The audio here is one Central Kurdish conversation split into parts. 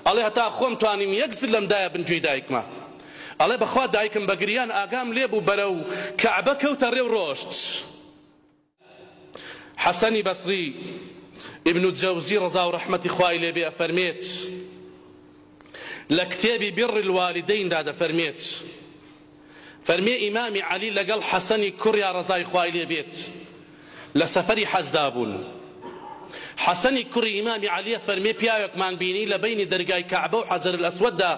ئەڵێ هەتا خۆم توانیم یەک زل لەمدایە بنجوی دایکمە. ئەڵێ بەخوا دایکم بە گریان ئاگام لێبوو بەرەو کەعبە کەوتە ڕێو ڕۆشت. حەسەنی بەسری ابن الجوزی ڕەزا و ڕەحمەتی خوای لێبێ ئەفەرمێت لە کتێبی بر الوالدیندا دەفەرمێت، فەرمێ ئیمامی عەلی لەگەڵ حەسەنی کوڕیا ڕەزای خوای لێبێت لە سەفەری حەجدا بوون. حەسەنی کوڕی ئیمامی عەلیە فەرمێ پیاوێکمان بینی لە بەینی دەرگای کەعبە و حەجەر الئەسوەددا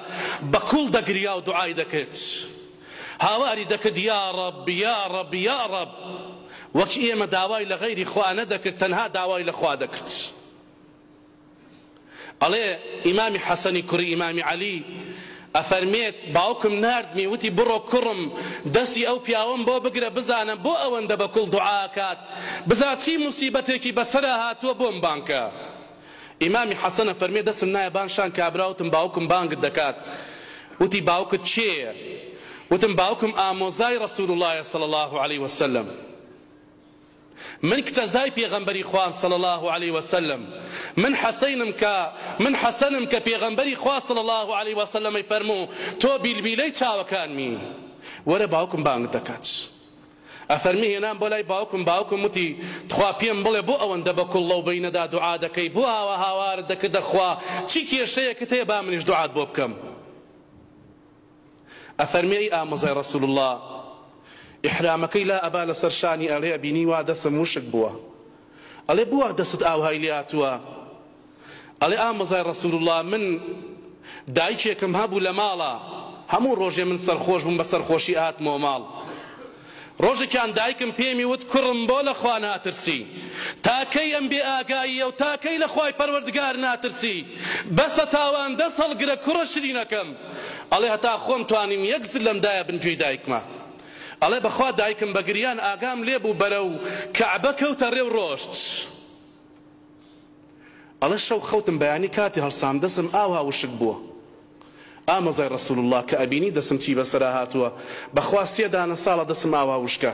بە کوڵ دەگریا و دوعای دەکرد، هاواری دەکرد یا ڕەب یا ڕەب یا ڕەب، وەک ئێمە داوای لە غەیری خوا نەدەکرد، تەنها داوای لە خوا دەکرد. ئەڵێ ئیمامی حەسەنی کوڕی ئیمامی عەلی ئەفەرمێت باوکم ناردمی وتی بڕۆ کوڕم دەستی ئەو پیاوەم بۆ بگرە بزانم بۆ ئەوەندە بە کوڵ دوعاکات، بزا چی موسیبەتێکی بەسەرا هاتووە بۆم بانکە. ئیمامی حەسەن ئەفەرمێ دەسم نایە بانشان کابراوتم باوکم بانگت دەکات. وتی باوکت چێیە؟ وتم باوکم ئامۆزای ڕەسوول اللهە صلی الله عەلەیه وسەلەم، من کتەزای پێغەمبەری خوام صلی الله عەلەیه وسەلەم، من حەسەنم کە پێغەمبەری خوا صلی الله عەلەیه وسەلەم فەرموو تۆ بیلبیلەی چاوەکانمی، وەرە باوکم بانگت دەکات. ئەفەرمی هێنام بۆ لای باوکم وتی خوا پێم بڵێ بۆ ئەوەندە بە کوڵ لەو بەینەدا دوعا دەکەی، بۆ ئاوا هاوارت دەکردە خوا چی کێشەیەکت هەیە با منیش دوعات بۆ بکەم. ئەفەرمی ئەی ئامۆزای ڕەسوول الله ئیحرامەکەی لا ئەبا لەسەر شانی ئەڵێ ئەبینی وا دەسم وشک بووە. ئەڵێ بووە دەست ئاوهای لێ هاتووە. ئەڵێ ئامۆزای ڕەسوول الله من دایکێکم هەبوو لە ماڵە، هەموو ڕۆژێ من سەرخۆش بووم بە سەرخۆشی هاتمەوە ماڵ. ڕۆژێکیان دایکم پێمی وت کوڕم بۆ لە خوا ناترسی، تاکەی ئەم بێ ئاگاییە و تاکەی لە خوای پەروەردگار ناترسی، بەسە تاوان دەست هەڵگرە کوڕە شرینەکەم. ئەڵێ هەتا خۆم توانیم یەک زل لەمدایە بنجوی دایکمە. ئەڵێ بەخوا دایکم بە گریان ئاگام لێبوو بەرەو کەعبە کەوتە ڕێو ڕۆشت. ئەڵێ شەو خەوتم بەیانی کاتی هەڵسام دەسم ئاوا وشک بووە. ئامۆزای ڕەسوول الله کە ئەبینی دەسم چی بەسەرا هاتووە، بەخوا 3 دانە ساڵە دەسم ئاوا وشکە.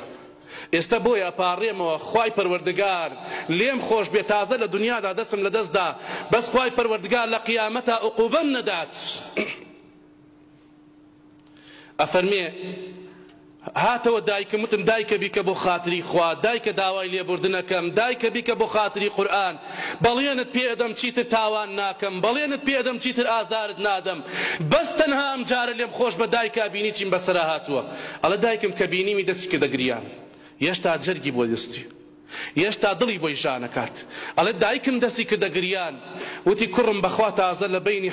ئێستا بۆیە پاڕێمەوە خوای پەروەردگار لێم خۆش بێ، تازە لە دنیادا دەسم لە دەستدا، بەس خوای پەروەردگار لە قیامەتا عقوبەم نەدات. ئەفەرمێ هاتەوە دایکم وتم دایکە بیکە بۆ خاتری خوا، دایکە داوای لێبوردنەکەم، دایکە بیکە بۆ خاتری قورئان، بەڵێنت پێدەم چیتر تاوان ناکەم، بەڵێنت پێدەم چیتر ئازارت نادەم، بەس تەنها ئەم جارە لێم خۆش بە دایکا بینی چیم بەسەرا هاتووە. ئەڵێ دایکم کە بینیمی دەستی کردە گریان، هێشتا جەرگی بۆ دەستی، هێشتا دڵی بۆی ژانەکات. ئەڵێ دایکم دەستی کردە گریان، وتی کوڕم بەخوا تازە لە بەینی